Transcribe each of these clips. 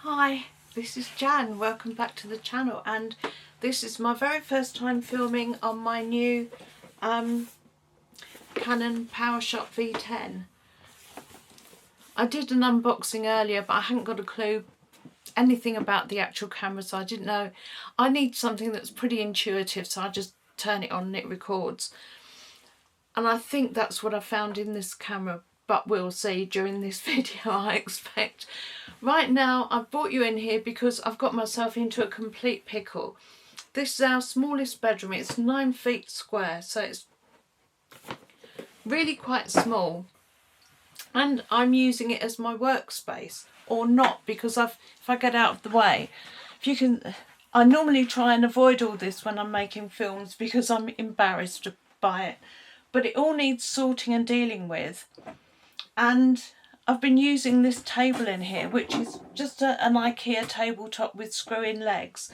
Hi, this is Jan. Welcome back to the channel, and this is my very first time filming on my new Canon PowerShot V10. I did an unboxing earlier, but I hadn't got a clue anything about the actual camera, so I didn't know. I need something that's pretty intuitive, so I just turn it on and it records. And I think that's what I found in this camera, but we'll see during this video, I expect. Right now, I've brought you in here because I've got myself into a complete pickle. This is our smallest bedroom. It's 9 feet square, so it's really quite small. And I'm using it as my workspace, or not, because if I get out of the way, I normally try and avoid all this when I'm making films because I'm embarrassed by it. But it all needs sorting and dealing with. And I've been using this table in here, which is just an IKEA tabletop with screw-in legs.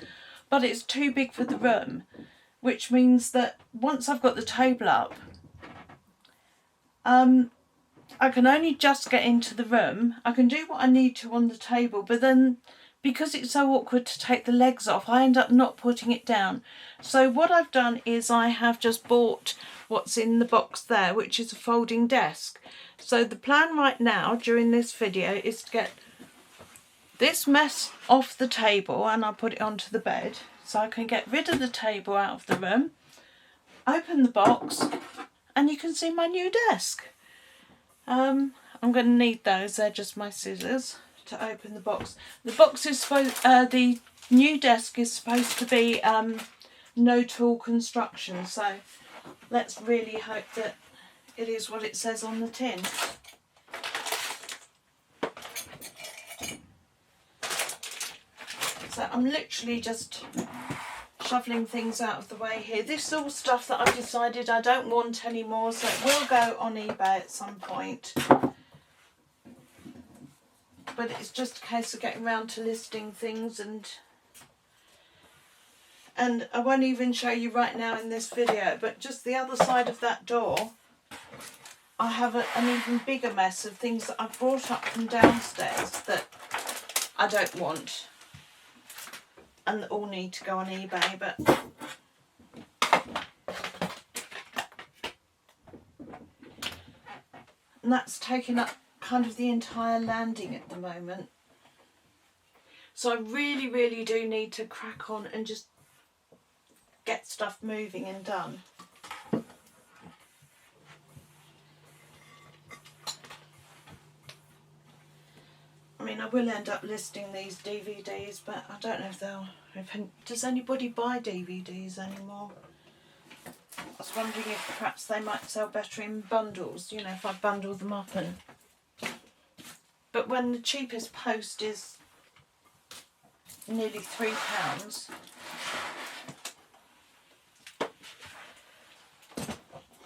But it's too big for the room, which means that once I've got the table up, I can only just get into the room. I can do what I need to on the table, but then because it's so awkward to take the legs off, I end up not putting it down. So what I've done is I have just bought what's in the box there, which is a folding desk. So the plan right now during this video is to get this mess off the table and I'll put it onto the bed so I can get rid of the table out of the room, open the box, and you can see my new desk. I'm going to need those. They're just my scissors to open the box. The box is supposed, the new desk is supposed to be no tool construction, so let's really hope that it is what it says on the tin. So I'm literally just shoveling things out of the way here. This is all stuff that I've decided I don't want anymore, so it will go on eBay at some point. But it's just a case of getting around to listing things, and I won't even show you right now in this video, but just the other side of that door, I have an even bigger mess of things that I've brought up from downstairs that I don't want, and that all need to go on eBay, but and that's taking up kind of the entire landing at the moment. So I really do need to crack on and just get stuff moving and done. I mean, I will end up listing these DVDs, but I don't know if does anybody buy DVDs anymore? I was wondering if perhaps they might sell better in bundles, you know, if I bundle them up. But when the cheapest post is nearly £3,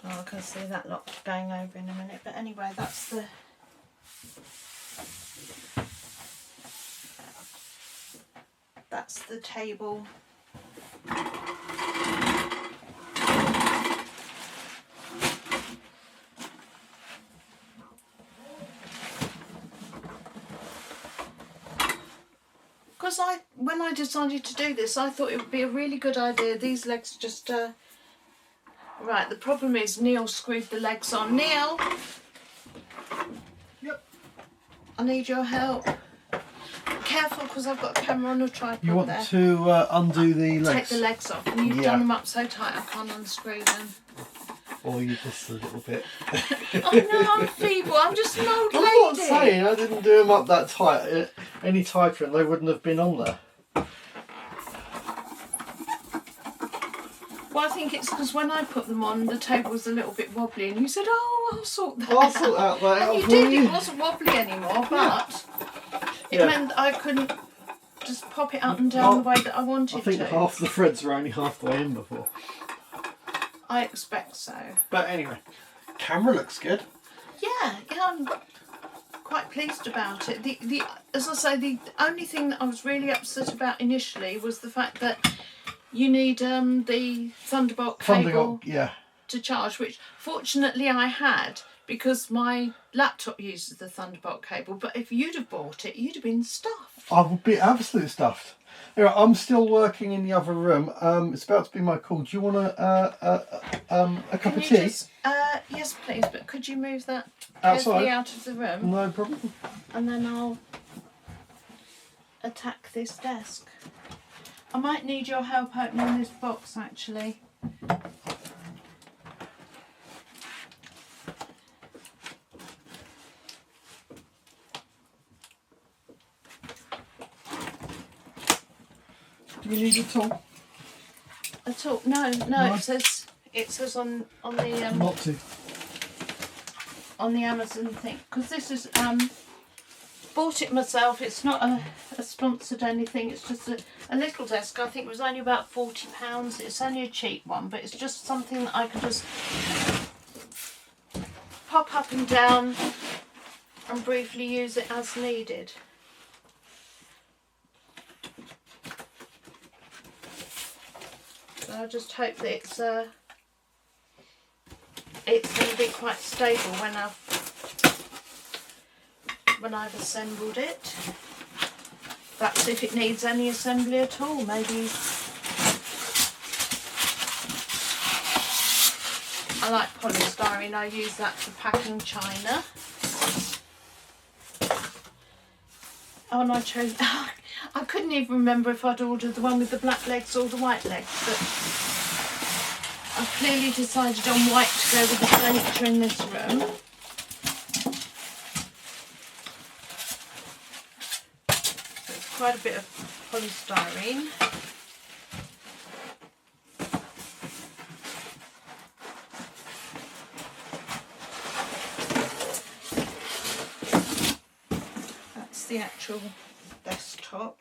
I can see that lot going over in a minute. But anyway, that's the table. Because when I decided to do this, I thought it would be a really good idea. These legs just right, the problem is Neil screwed the legs on. Neil? Yep. I need your help. Careful, because I've got a camera on a tripod there. You want to undo the legs? Take the legs off, and you've done them up so tight I can't unscrew them. Or you just a little bit. Oh no, I'm feeble. I'm just an old lady. I'm not saying I didn't do them up that tight. Any tighter and they wouldn't have been on there. Well, I think it's because when I put them on, the table was a little bit wobbly, and you said, "Oh, I'll sort that I'll sort that out. And you did. It wasn't wobbly anymore, but it meant I couldn't just pop it up and down the way that I wanted to. I think half the threads were only halfway in before. I expect so. But anyway, camera looks good. Yeah, I'm quite pleased about it. As I say, the only thing that I was really upset about initially was the fact that you need the Thunderbolt cable to charge, which fortunately I had, because my laptop uses the Thunderbolt cable. But if you'd have bought it, you'd have been stuffed. I would be absolutely stuffed. Anyway, I'm still working in the other room. It's about to be my call. Do you want a cup of tea? Yes, please. But could you move that Outside? carefully out of the room? No problem. And then I'll attack this desk. I might need your help opening this box, actually. Do you need a tool? A tool? No. No. It says on the Not to. on the Amazon thing, because this is bought it myself. It's not a sponsored anything. It's just a little desk. I think it was only about £40. It's only a cheap one, but it's just something that I can just pop up and down and briefly use it as needed. So I just hope that it's going to be quite stable when I've assembled it. That's if it needs any assembly at all. Maybe I like polystyrene. I use that for packing china. Oh, and I chose. I couldn't even remember if I'd ordered the one with the black legs or the white legs, but I've clearly decided on white to go with the furniture in this room. So it's quite a bit of polystyrene. That's the actual desktop.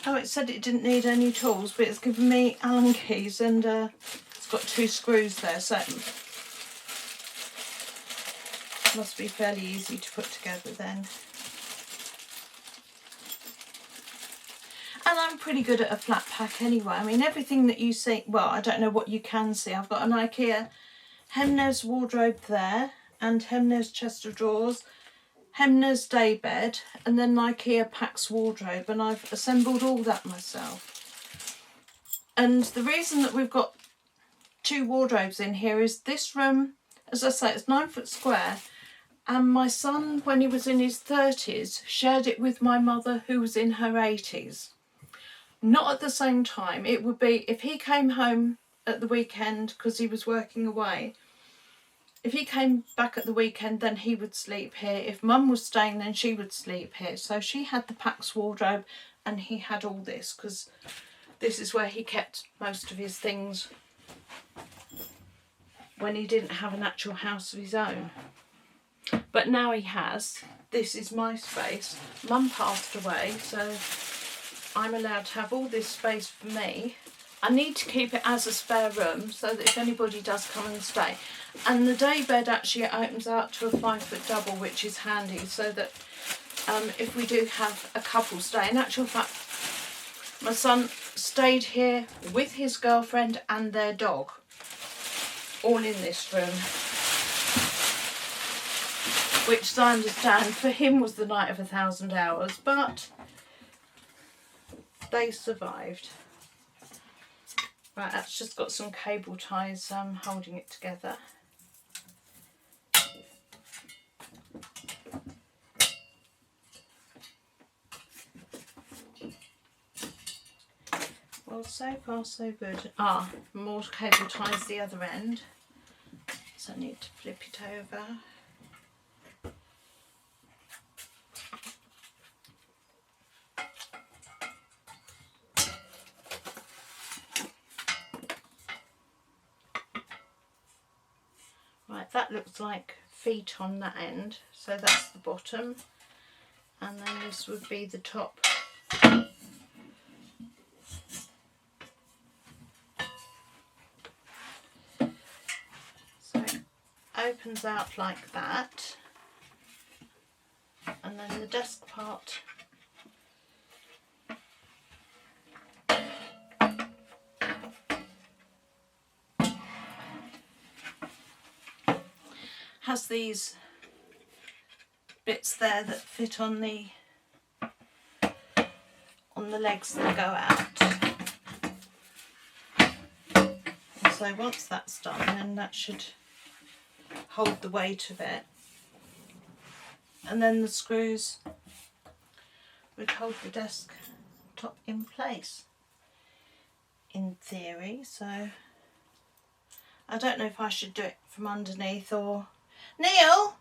Oh, it said it didn't need any tools, but it's given me Allen keys and it's got 2 screws there, so it must be fairly easy to put together then. And I'm pretty good at a flat pack anyway. I mean, everything that you see, well, I don't know what you can see. I've got an IKEA Hemnes wardrobe there and Hemnes chest of drawers, Hemnes daybed, and then an IKEA Pax wardrobe, and I've assembled all that myself. And the reason that we've got 2 wardrobes in here is this room, as I say, it's 9 foot square, and my son, when he was in his 30s, shared it with my mother, who was in her 80s. Not at the same time. It would be if he came home at the weekend because he was working away. If he came back at the weekend, then he would sleep here. If Mum was staying, then she would sleep here. So she had the Pax wardrobe and he had all this, because this is where he kept most of his things when he didn't have an actual house of his own. But now he has. This is my space. Mum passed away, so I'm allowed to have all this space for me. I need to keep it as a spare room so that if anybody does come and stay. And the day bed actually opens out to a 5 foot double, which is handy, so that if we do have a couple stay. In actual fact, my son stayed here with his girlfriend and their dog, all in this room, which, as I understand, for him was the night of 1,000 hours, but they survived. Right, that's just got some cable ties holding it together. Well, so far so good. Ah, more cable ties the other end. So I need to flip it over. Right, that looks like feet on that end, so that's the bottom, and then this would be the top. So it opens out like that, and then the desk part has these bits there that fit on the legs that go out. And so once that's done, then that should hold the weight of it. And then the screws would hold the desk top in place, in theory. So I don't know if I should do it from underneath or... Neil!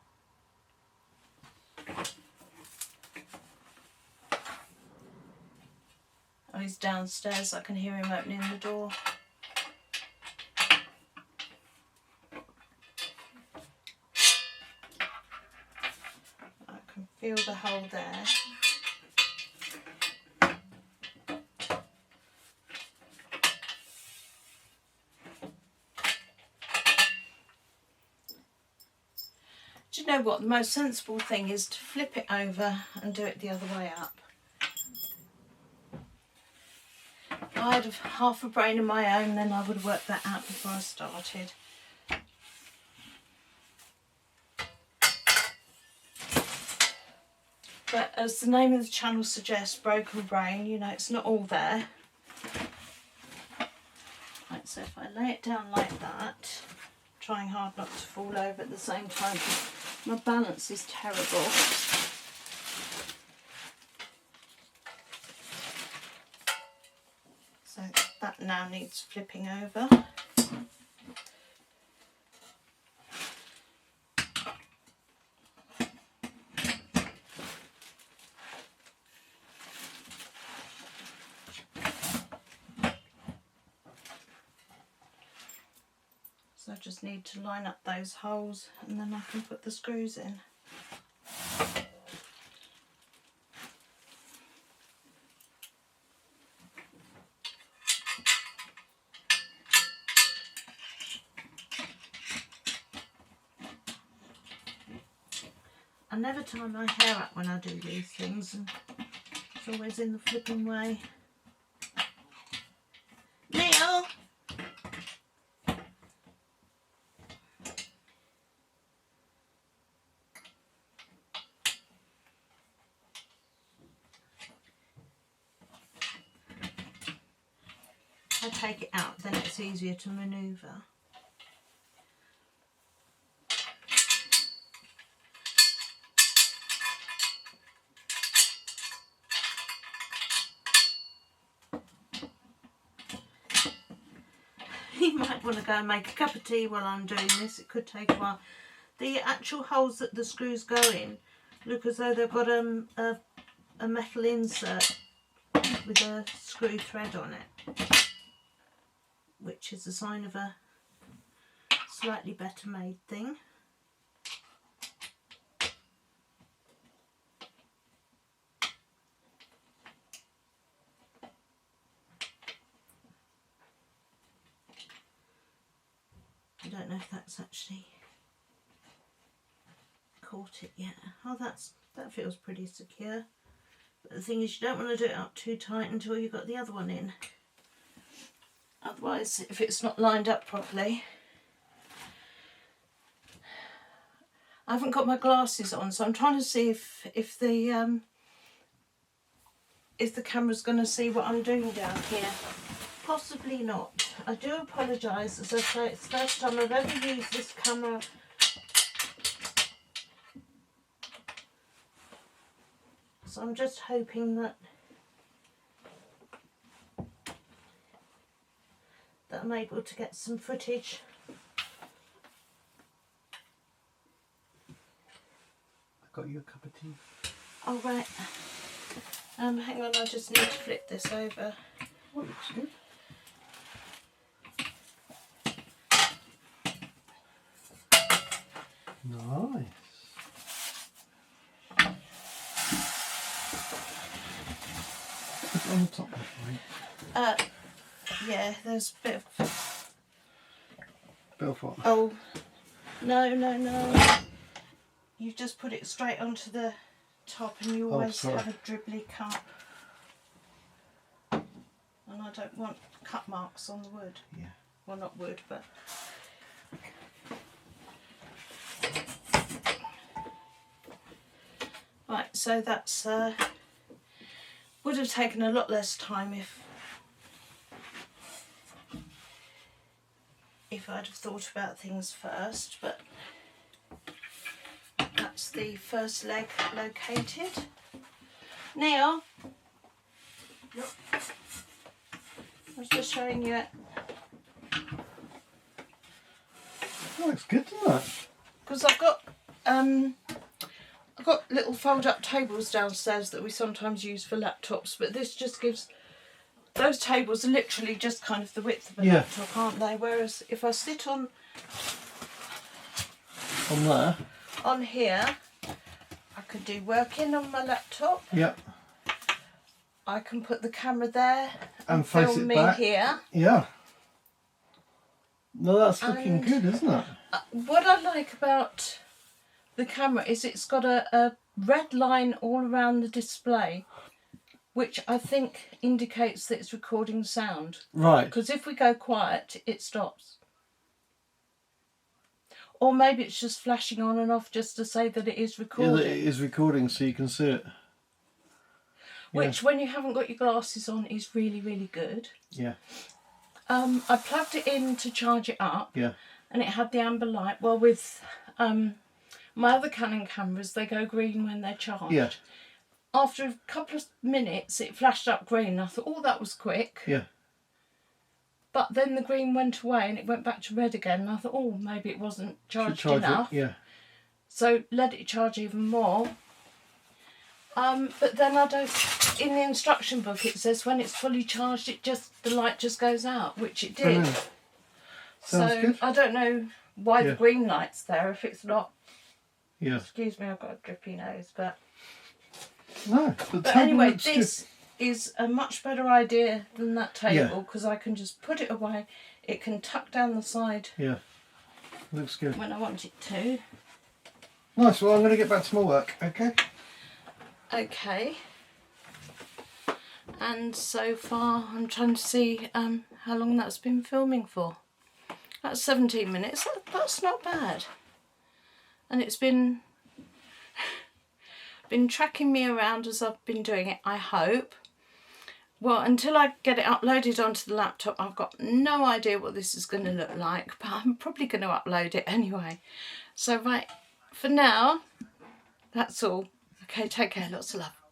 Oh, he's downstairs. I can hear him opening the door. I can feel the hole there. Do you know what? The most sensible thing is to flip it over and do it the other way up. If I had half a brain of my own, then I would have worked that out before I started. But as the name of the channel suggests, broken brain, you know, it's not all there. Right, so if I lay it down like that, trying hard not to fall over at the same time, my balance is terrible. So that now needs flipping over. So I just need to line up those holes and then I can put the screws in. I never tie my hair up when I do these things, and it's always in the flipping way. Neil! If I take it out, then it's easier to manoeuvre. You might want to go and make a cup of tea while I'm doing this. It could take a while. The actual holes that the screws go in look as though they've got a metal insert with a screw thread on it, which is a sign of a slightly better made thing. I don't know if that's actually caught it yet. Oh, that feels pretty secure. But the thing is, you don't want to do it up too tight until you've got the other one in. Otherwise, if it's not lined up properly. I haven't got my glasses on, so I'm trying to see if the camera's going to see what I'm doing down here. Possibly not. I do apologise, as I say, it's the first time I've ever used this camera. So I'm just hoping that I'm able to get some footage. I got you a cup of tea. Oh right. Hang on, I just need to flip this over. Oh, looks good. Nice. Put it on the top of it, right? Yeah, there's a bit of... Bit of what? Oh, no. You've just put it straight onto the top and you always have a dribbly cut. And I don't want cut marks on the wood. Yeah. Well, not wood, but... Right, so that's would have taken a lot less time if I'd have thought about things first, but that's the first leg located. Now, I was just showing you it. That looks good, doesn't it? Because I've got little fold-up tables downstairs that we sometimes use for laptops, but this just gives, those tables are literally just kind of the width of a laptop, aren't they? Whereas if I sit on there, on here, I can do working on my laptop. Yep. I can put the camera there and face film it me back. here. Yeah. No, that's looking good, isn't it? What I like about the camera is it's got a red line all around the display, which I think indicates that it's recording sound. Right. Because if we go quiet, it stops. Or maybe it's just flashing on and off just to say that it is recording. Yeah, that it is recording so you can see it. Which, when you haven't got your glasses on, is really, really good. Yeah. I plugged it in to charge it up. Yeah. And it had the amber light. Well, with my other Canon cameras, they go green when they're charged. Yeah. After a couple of minutes, it flashed up green. I thought, oh, that was quick. Yeah. But then the green went away and it went back to red again. And I thought, oh, maybe it wasn't charged enough. It. Yeah. So let it charge even more. But then in the instruction book it says when it's fully charged, the light just goes out, which it did. Sounds good. I don't know why the green light's there if it's not. Yeah. Excuse me, I've got a drippy nose, but. No. But anyway, this is a much better idea than that table because I can just put it away. It can tuck down the side. Yeah. Looks good. When I want it to. Nice. Well, I'm going to get back to my work. Okay. Okay. And so far, I'm trying to see how long that's been filming for. That's 17 minutes. That's not bad. And it's been tracking me around as I've been doing it, I hope. Well, until I get it uploaded onto the laptop, I've got no idea what this is going to look like, but I'm probably going to upload it anyway. So, right, for now, that's all. Okay, take care. Lots of love.